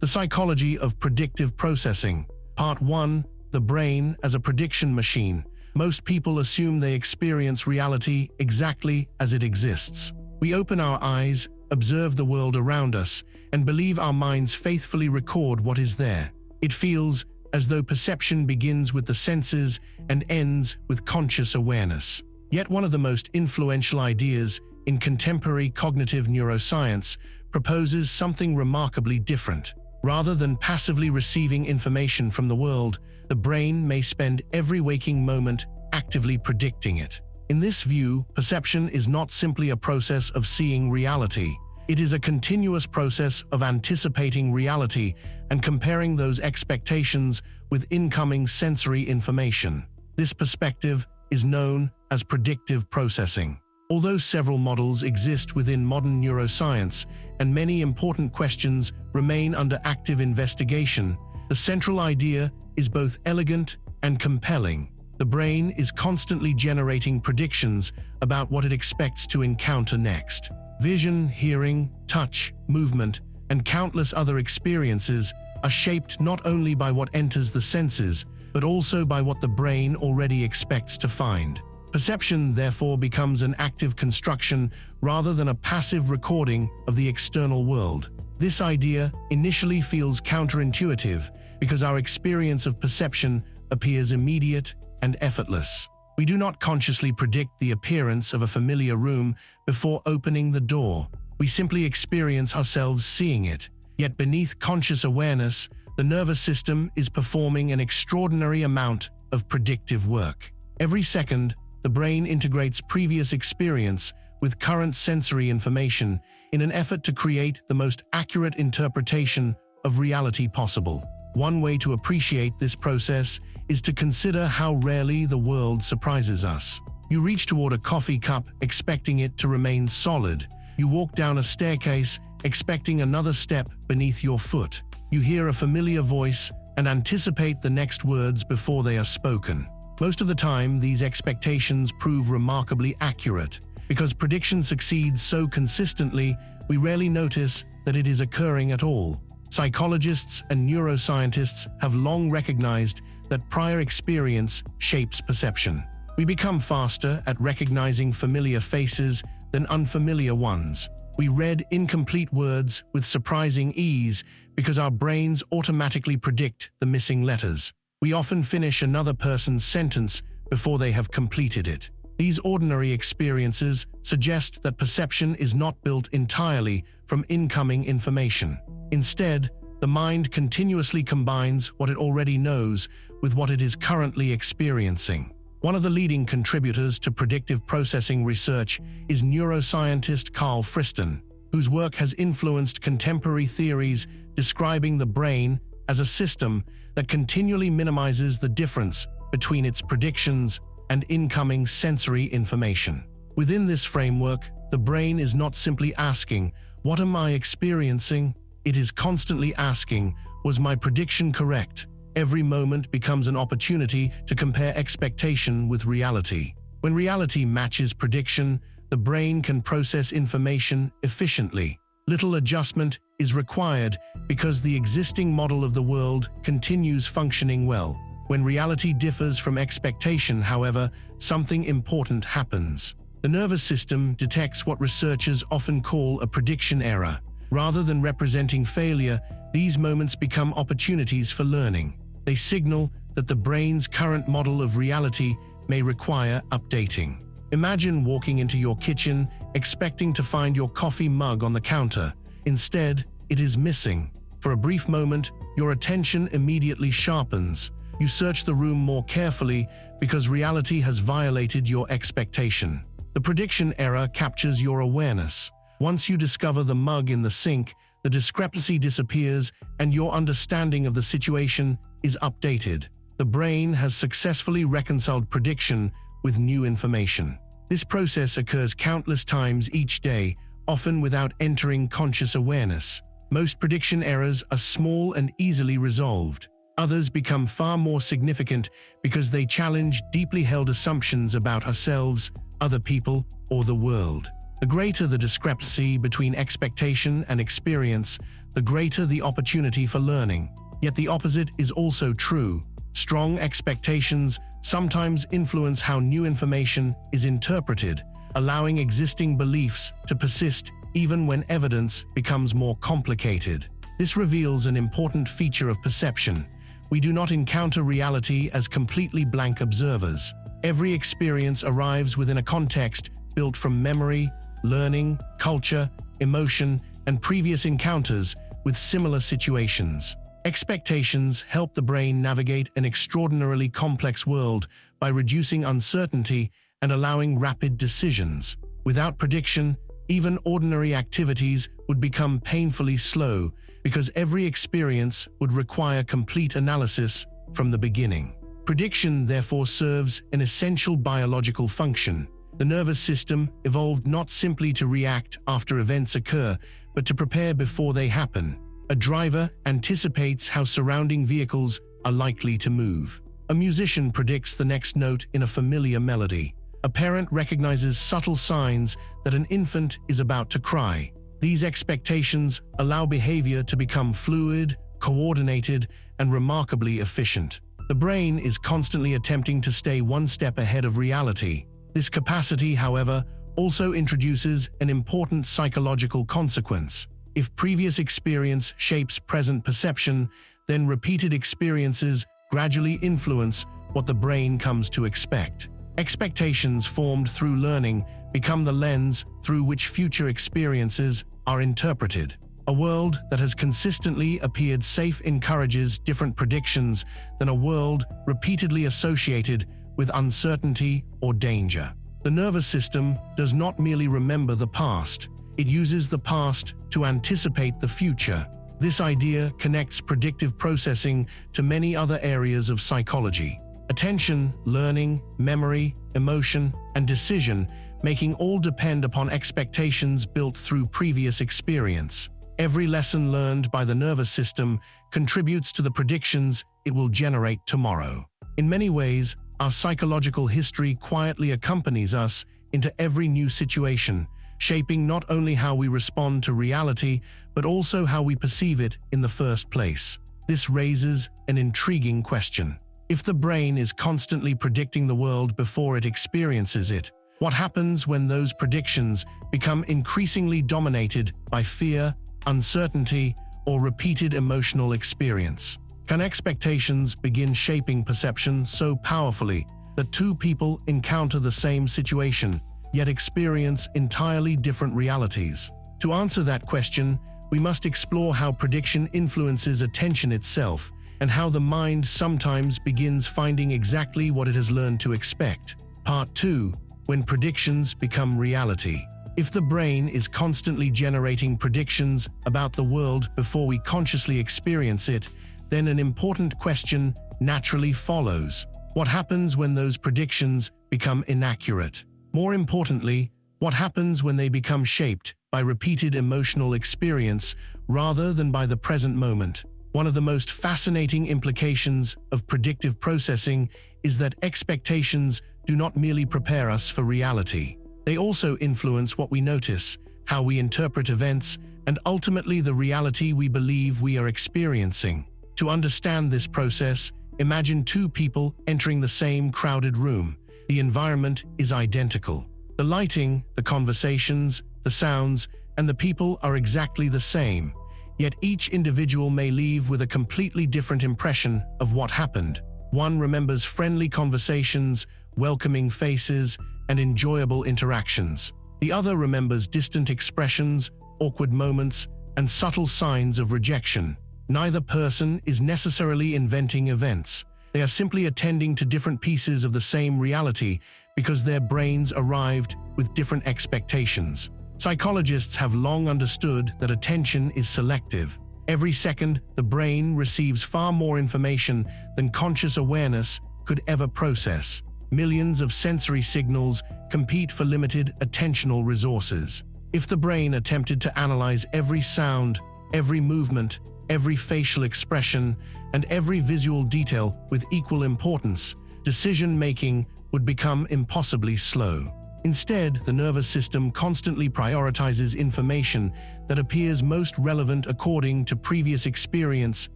The psychology of predictive processing. Part 1. The brain as a prediction machine. Most people assume they experience reality exactly as it exists. We open our eyes, observe the world around us, and believe our minds faithfully record what is there. It feels as though perception begins with the senses and ends with conscious awareness. Yet one of the most influential ideas in contemporary cognitive neuroscience proposes something remarkably different. Rather than passively receiving information from the world, the brain may spend every waking moment actively predicting it. In this view, perception is not simply a process of seeing reality. It is a continuous process of anticipating reality and comparing those expectations with incoming sensory information. This perspective is known as predictive processing. Although several models exist within modern neuroscience and many important questions remain under active investigation, the central idea is both elegant and compelling. The brain is constantly generating predictions about what it expects to encounter next. Vision, hearing, touch, movement, and countless other experiences are shaped not only by what enters the senses, but also by what the brain already expects to find. Perception, therefore, becomes an active construction rather than a passive recording of the external world. This idea initially feels counterintuitive because our experience of perception appears immediate and effortless. We do not consciously predict the appearance of a familiar room before opening the door. We simply experience ourselves seeing it. Yet beneath conscious awareness, the nervous system is performing an extraordinary amount of predictive work. Every second, the brain integrates previous experience with current sensory information in an effort to create the most accurate interpretation of reality possible. One way to appreciate this process is to consider how rarely the world surprises us. You reach toward a coffee cup expecting it to remain solid. You walk down a staircase expecting another step beneath your foot. You hear a familiar voice and anticipate the next words before they are spoken. Most of the time, these expectations prove remarkably accurate. Because prediction succeeds so consistently, we rarely notice that it is occurring at all. Psychologists and neuroscientists have long recognized that prior experience shapes perception. We become faster at recognizing familiar faces than unfamiliar ones. We read incomplete words with surprising ease because our brains automatically predict the missing letters. We often finish another person's sentence before they have completed it. These ordinary experiences suggest that perception is not built entirely from incoming information. Instead, the mind continuously combines what it already knows with what it is currently experiencing. One of the leading contributors to predictive processing research is neuroscientist Carl Friston, whose work has influenced contemporary theories describing the brain as a system that continually minimizes the difference between its predictions and incoming sensory information. Within this framework, the brain is not simply asking, "What am I experiencing?" It is constantly asking, "Was my prediction correct?" Every moment becomes an opportunity to compare expectation with reality. When reality matches prediction, the brain can process information efficiently. Little adjustment is required because the existing model of the world continues functioning well. When reality differs from expectation, however, something important happens. The nervous system detects what researchers often call a prediction error. Rather than representing failure, these moments become opportunities for learning. They signal that the brain's current model of reality may require updating. Imagine walking into your kitchen expecting to find your coffee mug on the counter. Instead, it is missing. For a brief moment, your attention immediately sharpens. You search the room more carefully because reality has violated your expectation. The prediction error captures your awareness. Once you discover the mug in the sink, the discrepancy disappears and your understanding of the situation is updated. The brain has successfully reconciled prediction with new information. This process occurs countless times each day, often without entering conscious awareness. Most prediction errors are small and easily resolved. Others become far more significant because they challenge deeply held assumptions about ourselves, other people, or the world. The greater the discrepancy between expectation and experience, the greater the opportunity for learning. Yet the opposite is also true. Strong expectations sometimes influence how new information is interpreted, allowing existing beliefs to persist even when evidence becomes more complicated. This reveals an important feature of perception. We do not encounter reality as completely blank observers. Every experience arrives within a context built from memory, learning, culture, emotion, and previous encounters with similar situations. Expectations help the brain navigate an extraordinarily complex world by reducing uncertainty and allowing rapid decisions. Without prediction, even ordinary activities would become painfully slow because every experience would require complete analysis from the beginning. Prediction therefore serves an essential biological function. The nervous system evolved not simply to react after events occur, but to prepare before they happen. A driver anticipates how surrounding vehicles are likely to move. A musician predicts the next note in a familiar melody. A parent recognizes subtle signs that an infant is about to cry. These expectations allow behavior to become fluid, coordinated, and remarkably efficient. The brain is constantly attempting to stay one step ahead of reality. This capacity, however, also introduces an important psychological consequence. If previous experience shapes present perception, then repeated experiences gradually influence what the brain comes to expect. Expectations formed through learning become the lens through which future experiences are interpreted. A world that has consistently appeared safe encourages different predictions than a world repeatedly associated with uncertainty or danger. The nervous system does not merely remember the past, it uses the past to anticipate the future. This idea connects predictive processing to many other areas of psychology. Attention, learning, memory, emotion, and decision-making all depend upon expectations built through previous experience. Every lesson learned by the nervous system contributes to the predictions it will generate tomorrow. In many ways, our psychological history quietly accompanies us into every new situation, shaping not only how we respond to reality, but also how we perceive it in the first place. This raises an intriguing question. If the brain is constantly predicting the world before it experiences it, what happens when those predictions become increasingly dominated by fear, uncertainty, or repeated emotional experience? Can expectations begin shaping perception so powerfully that two people encounter the same situation, yet experience entirely different realities? To answer that question, we must explore how prediction influences attention itself, and how the mind sometimes begins finding exactly what it has learned to expect. Part 2. When predictions become reality. If the brain is constantly generating predictions about the world before we consciously experience it, then an important question naturally follows. What happens when those predictions become inaccurate? More importantly, what happens when they become shaped by repeated emotional experience rather than by the present moment? One of the most fascinating implications of predictive processing is that expectations do not merely prepare us for reality. They also influence what we notice, how we interpret events, and ultimately the reality we believe we are experiencing. To understand this process, imagine two people entering the same crowded room. The environment is identical. The lighting, the conversations, the sounds, and the people are exactly the same. Yet each individual may leave with a completely different impression of what happened. One remembers friendly conversations, welcoming faces, and enjoyable interactions. The other remembers distant expressions, awkward moments, and subtle signs of rejection. Neither person is necessarily inventing events. They are simply attending to different pieces of the same reality because their brains arrived with different expectations. Psychologists have long understood that attention is selective. Every second, the brain receives far more information than conscious awareness could ever process. Millions of sensory signals compete for limited attentional resources. If the brain attempted to analyze every sound, every movement, every facial expression, and every visual detail with equal importance, decision-making would become impossibly slow. Instead, the nervous system constantly prioritizes information that appears most relevant according to previous experience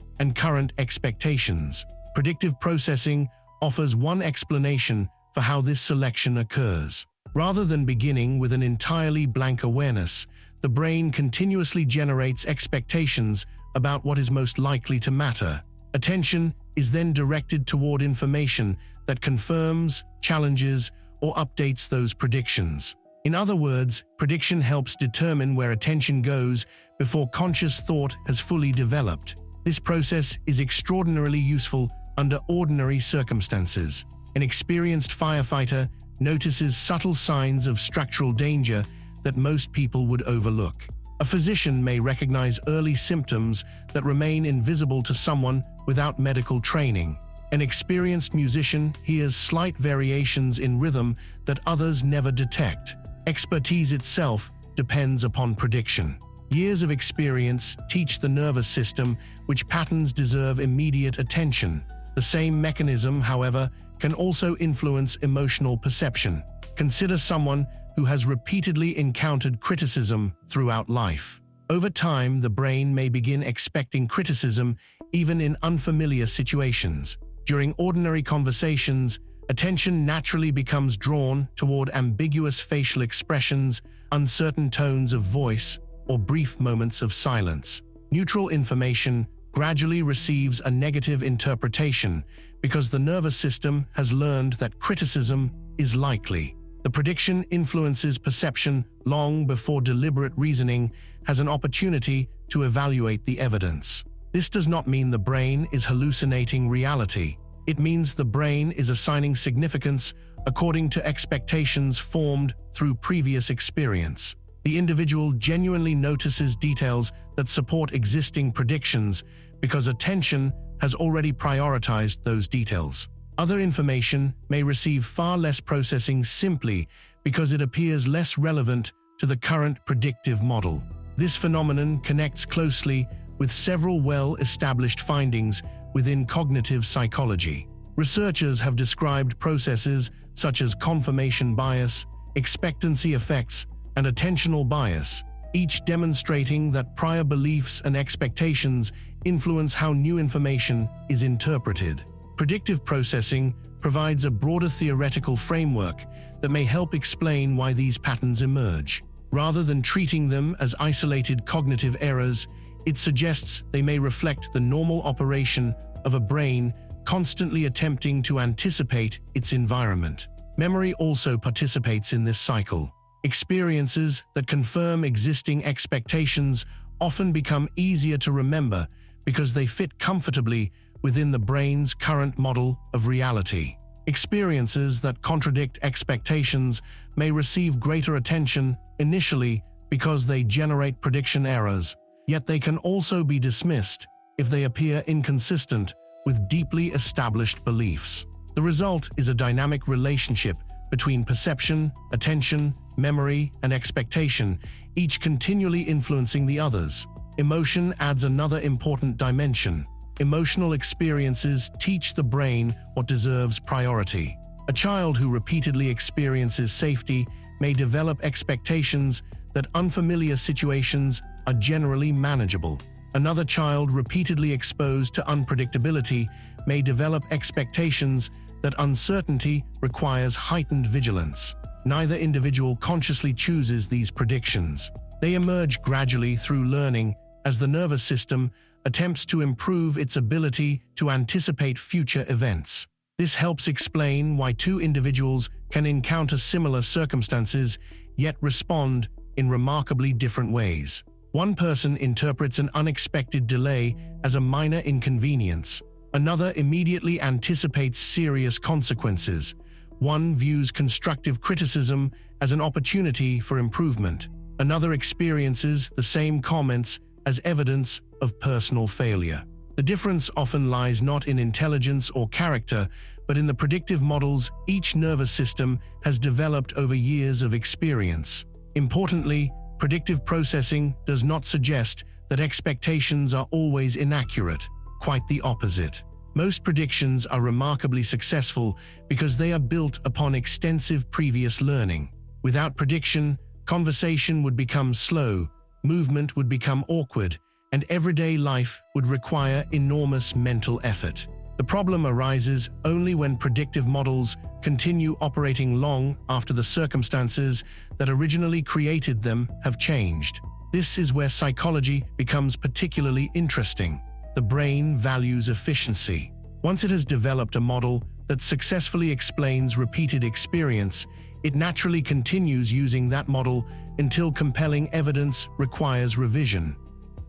and current expectations. Predictive processing offers one explanation for how this selection occurs. Rather than beginning with an entirely blank awareness, the brain continuously generates expectations about what is most likely to matter. Attention is then directed toward information that confirms, challenges, or updates those predictions. In other words, prediction helps determine where attention goes before conscious thought has fully developed. This process is extraordinarily useful under ordinary circumstances. An experienced firefighter notices subtle signs of structural danger that most people would overlook. A physician may recognize early symptoms that remain invisible to someone without medical training. An experienced musician hears slight variations in rhythm that others never detect. Expertise itself depends upon prediction. Years of experience teach the nervous system which patterns deserve immediate attention. The same mechanism, however, can also influence emotional perception. Consider someone who has repeatedly encountered criticism throughout life. Over time, the brain may begin expecting criticism even in unfamiliar situations. During ordinary conversations, attention naturally becomes drawn toward ambiguous facial expressions, uncertain tones of voice, or brief moments of silence. Neutral information gradually receives a negative interpretation because the nervous system has learned that criticism is likely. The prediction influences perception long before deliberate reasoning has an opportunity to evaluate the evidence. This does not mean the brain is hallucinating reality. It means the brain is assigning significance according to expectations formed through previous experience. The individual genuinely notices details that support existing predictions because attention has already prioritized those details. Other information may receive far less processing simply because it appears less relevant to the current predictive model. This phenomenon connects closely with several well-established findings within cognitive psychology. Researchers have described processes such as confirmation bias, expectancy effects, and attentional bias, each demonstrating that prior beliefs and expectations influence how new information is interpreted. Predictive processing provides a broader theoretical framework that may help explain why these patterns emerge. Rather than treating them as isolated cognitive errors, it suggests they may reflect the normal operation of a brain constantly attempting to anticipate its environment. Memory also participates in this cycle. Experiences that confirm existing expectations often become easier to remember because they fit comfortably within the brain's current model of reality. Experiences that contradict expectations may receive greater attention initially because they generate prediction errors, yet they can also be dismissed if they appear inconsistent with deeply established beliefs. The result is a dynamic relationship between perception, attention, memory, and expectation, each continually influencing the others. Emotion adds another important dimension. Emotional experiences teach the brain what deserves priority. A child who repeatedly experiences safety may develop expectations that unfamiliar situations are generally manageable. Another child repeatedly exposed to unpredictability may develop expectations that uncertainty requires heightened vigilance. Neither individual consciously chooses these predictions. They emerge gradually through learning as the nervous system attempts to improve its ability to anticipate future events. This helps explain why two individuals can encounter similar circumstances yet respond in remarkably different ways. One person interprets an unexpected delay as a minor inconvenience. Another immediately anticipates serious consequences. One views constructive criticism as an opportunity for improvement. Another experiences the same comments as evidence of personal failure. The difference often lies not in intelligence or character, but in the predictive models each nervous system has developed over years of experience. Importantly, predictive processing does not suggest that expectations are always inaccurate. Quite the opposite. Most predictions are remarkably successful because they are built upon extensive previous learning. Without prediction, conversation would become slow, movement would become awkward, and everyday life would require enormous mental effort. The problem arises only when predictive models continue operating long after the circumstances that originally created them have changed. This is where psychology becomes particularly interesting. The brain values efficiency. Once it has developed a model that successfully explains repeated experience, it naturally continues using that model until compelling evidence requires revision.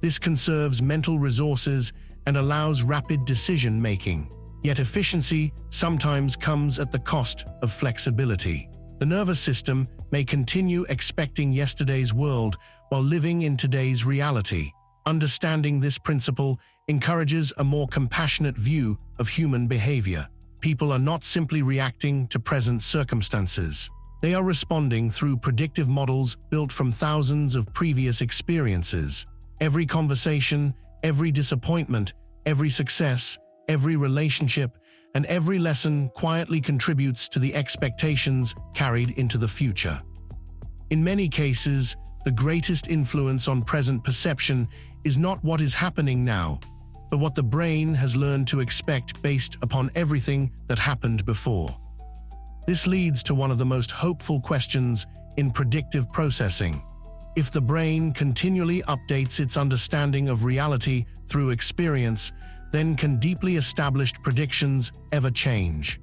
This conserves mental resources and allows rapid decision-making. Yet efficiency sometimes comes at the cost of flexibility. The nervous system may continue expecting yesterday's world while living in today's reality. Understanding this principle encourages a more compassionate view of human behavior. People are not simply reacting to present circumstances. They are responding through predictive models built from thousands of previous experiences. Every conversation, every disappointment, every success, every relationship, and every lesson quietly contributes to the expectations carried into the future. In many cases, the greatest influence on present perception is not what is happening now, but what the brain has learned to expect based upon everything that happened before. This leads to one of the most hopeful questions in predictive processing. If the brain continually updates its understanding of reality through experience, then can deeply established predictions ever change?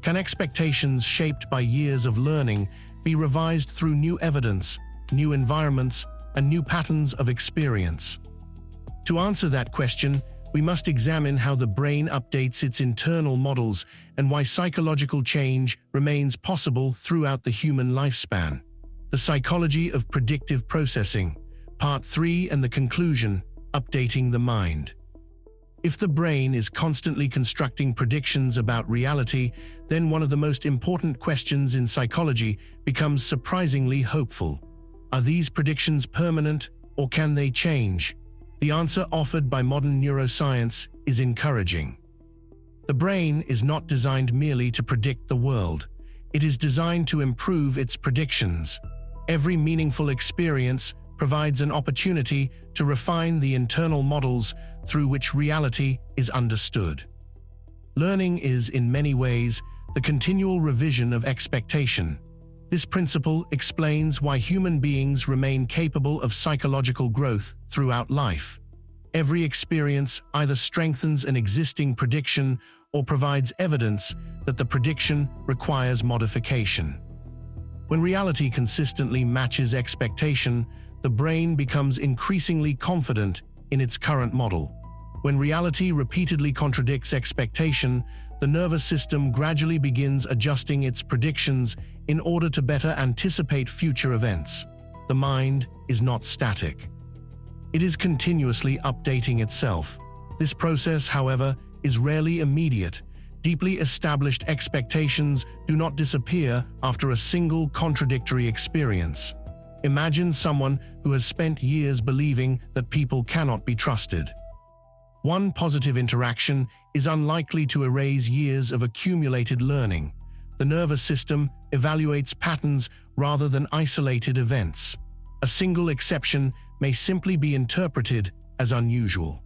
Can expectations shaped by years of learning be revised through new evidence, new environments, and new patterns of experience? To answer that question, we must examine how the brain updates its internal models and why psychological change remains possible throughout the human lifespan. The Psychology of Predictive Processing, Part 3 and the conclusion, Updating the Mind. If the brain is constantly constructing predictions about reality, then one of the most important questions in psychology becomes surprisingly hopeful. Are these predictions permanent, or can they change? The answer offered by modern neuroscience is encouraging. The brain is not designed merely to predict the world. It is designed to improve its predictions. Every meaningful experience provides an opportunity to refine the internal models through which reality is understood. Learning is, in many ways, the continual revision of expectation. This principle explains why human beings remain capable of psychological growth throughout life. Every experience either strengthens an existing prediction or provides evidence that the prediction requires modification. When reality consistently matches expectation, the brain becomes increasingly confident in its current model. When reality repeatedly contradicts expectation, the nervous system gradually begins adjusting its predictions in order to better anticipate future events. The mind is not static. It is continuously updating itself. This process, however, is rarely immediate. Deeply established expectations do not disappear after a single contradictory experience. Imagine someone who has spent years believing that people cannot be trusted. One positive interaction is unlikely to erase years of accumulated learning. The nervous system evaluates patterns rather than isolated events. A single exception may simply be interpreted as unusual.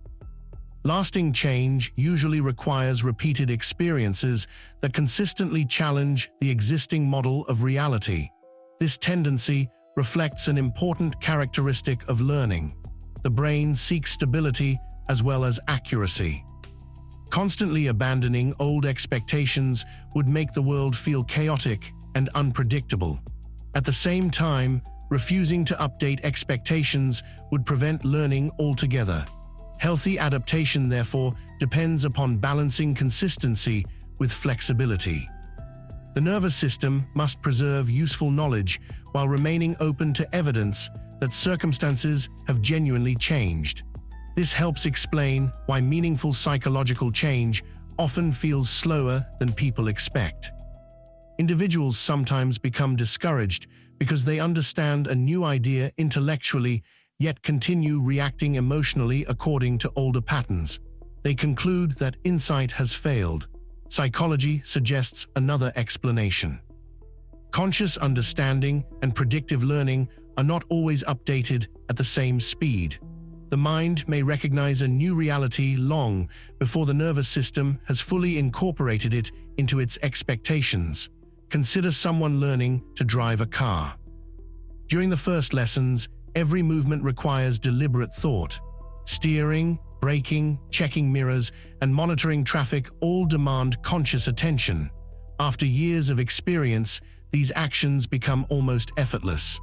Lasting change usually requires repeated experiences that consistently challenge the existing model of reality. This tendency reflects an important characteristic of learning. The brain seeks stability as well as accuracy. Constantly abandoning old expectations would make the world feel chaotic and unpredictable. At the same time, refusing to update expectations would prevent learning altogether. Healthy adaptation, therefore, depends upon balancing consistency with flexibility. The nervous system must preserve useful knowledge while remaining open to evidence that circumstances have genuinely changed. This helps explain why meaningful psychological change often feels slower than people expect. Individuals sometimes become discouraged because they understand a new idea intellectually, yet continue reacting emotionally according to older patterns. They conclude that insight has failed. Psychology suggests another explanation. Conscious understanding and predictive learning are not always updated at the same speed. The mind may recognize a new reality long before the nervous system has fully incorporated it into its expectations. Consider someone learning to drive a car. During the first lessons, every movement requires deliberate thought. Steering, braking, checking mirrors, and monitoring traffic all demand conscious attention. After years of experience, these actions become almost effortless.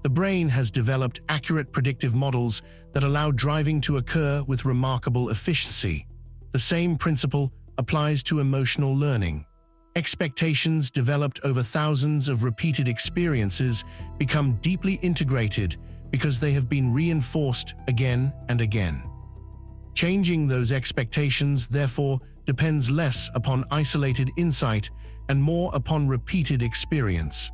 The brain has developed accurate predictive models that allow driving to occur with remarkable efficiency. The same principle applies to emotional learning. Expectations developed over thousands of repeated experiences become deeply integrated because they have been reinforced again and again. Changing those expectations, therefore, depends less upon isolated insight and more upon repeated experience.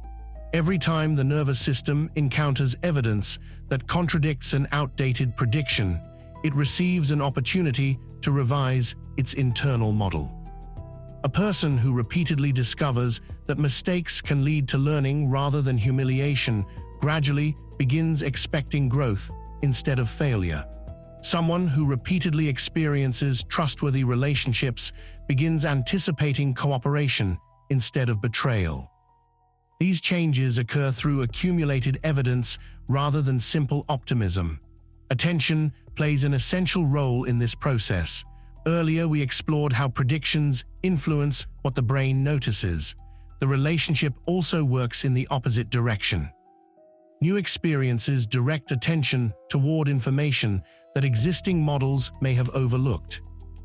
Every time the nervous system encounters evidence that contradicts an outdated prediction, it receives an opportunity to revise its internal model. A person who repeatedly discovers that mistakes can lead to learning rather than humiliation gradually begins expecting growth instead of failure. Someone who repeatedly experiences trustworthy relationships begins anticipating cooperation instead of betrayal. These changes occur through accumulated evidence rather than simple optimism. Attention plays an essential role in this process. Earlier, we explored how predictions influence what the brain notices. The relationship also works in the opposite direction. New experiences direct attention toward information that existing models may have overlooked.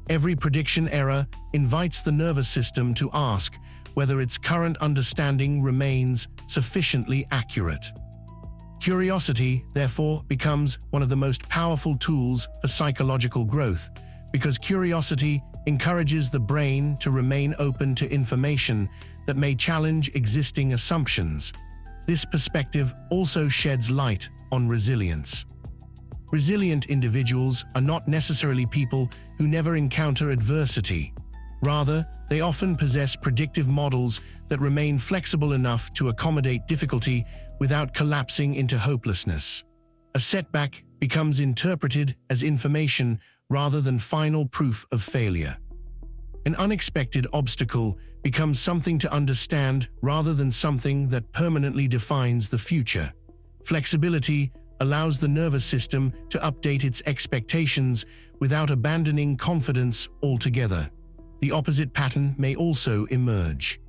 Every prediction error invites the nervous system to ask whether its current understanding remains sufficiently accurate. Curiosity, therefore, becomes one of the most powerful tools for psychological growth, because curiosity encourages the brain to remain open to information that may challenge existing assumptions. This perspective also sheds light on resilience. Resilient individuals are not necessarily people who never encounter adversity. Rather, they often possess predictive models that remain flexible enough to accommodate difficulty without collapsing into hopelessness. A setback becomes interpreted as information rather than final proof of failure. An unexpected obstacle becomes something to understand rather than something that permanently defines the future. Flexibility allows the nervous system to update its expectations without abandoning confidence altogether. The opposite pattern may also emerge.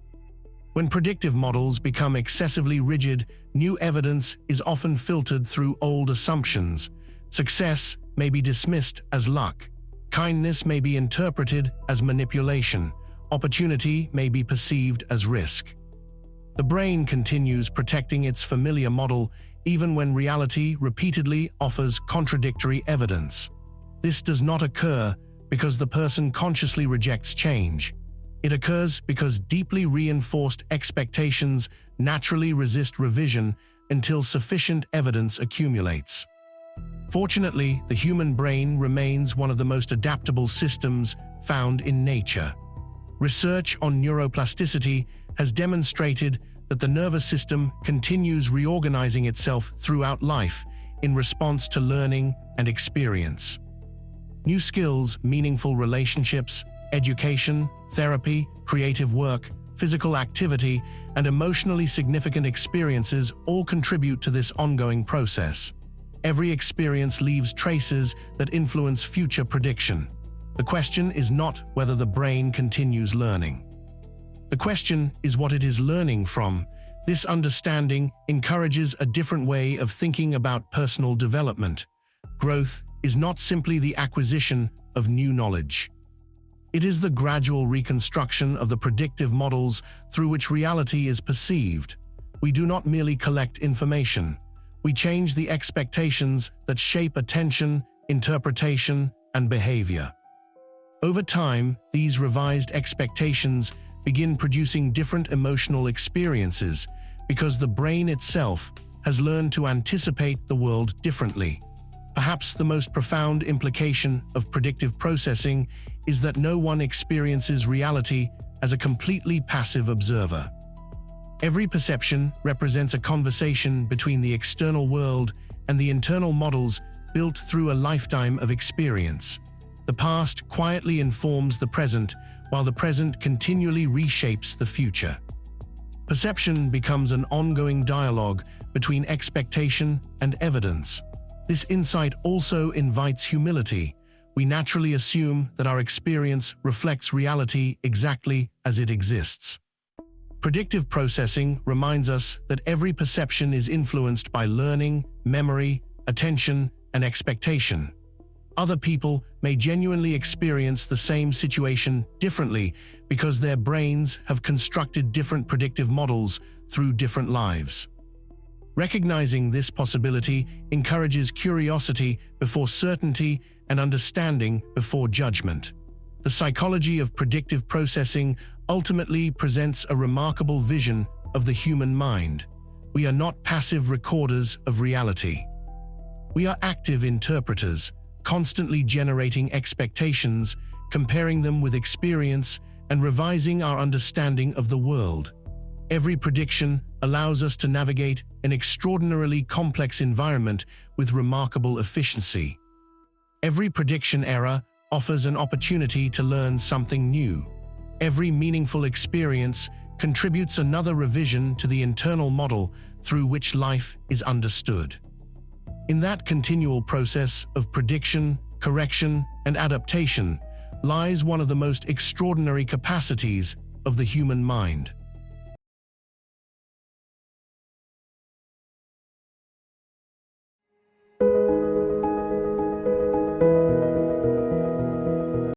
When predictive models become excessively rigid, new evidence is often filtered through old assumptions. Success may be dismissed as luck. Kindness may be interpreted as manipulation. Opportunity may be perceived as risk. The brain continues protecting its familiar model even when reality repeatedly offers contradictory evidence. This does not occur because the person consciously rejects change. It occurs because deeply reinforced expectations naturally resist revision until sufficient evidence accumulates. Fortunately, the human brain remains one of the most adaptable systems found in nature. Research on neuroplasticity has demonstrated that the nervous system continues reorganizing itself throughout life in response to learning and experience. New skills, meaningful relationships, education, therapy, creative work, physical activity, and emotionally significant experiences all contribute to this ongoing process. Every experience leaves traces that influence future prediction. The question is not whether the brain continues learning. The question is what it is learning from. This understanding encourages a different way of thinking about personal development. Growth is not simply the acquisition of new knowledge. It is the gradual reconstruction of the predictive models through which reality is perceived. We do not merely collect information. We change the expectations that shape attention, interpretation, and behavior. Over time, these revised expectations begin producing different emotional experiences because the brain itself has learned to anticipate the world differently. Perhaps the most profound implication of predictive processing is that no one experiences reality as a completely passive observer. Every perception represents a conversation between the external world and the internal models built through a lifetime of experience. The past quietly informs the present, while the present continually reshapes the future. Perception becomes an ongoing dialogue between expectation and evidence. This insight also invites humility. We naturally assume that our experience reflects reality exactly as it exists. Predictive processing reminds us that every perception is influenced by learning, memory, attention, and expectation. Other people may genuinely experience the same situation differently because their brains have constructed different predictive models through different lives. Recognizing this possibility encourages curiosity before certainty and understanding before judgment. The psychology of predictive processing ultimately presents a remarkable vision of the human mind. We are not passive recorders of reality. We are active interpreters, constantly generating expectations, comparing them with experience, and revising our understanding of the world. Every prediction allows us to navigate an extraordinarily complex environment with remarkable efficiency. Every prediction error offers an opportunity to learn something new. Every meaningful experience contributes another revision to the internal model through which life is understood. In that continual process of prediction, correction, and adaptation lies one of the most extraordinary capacities of the human mind.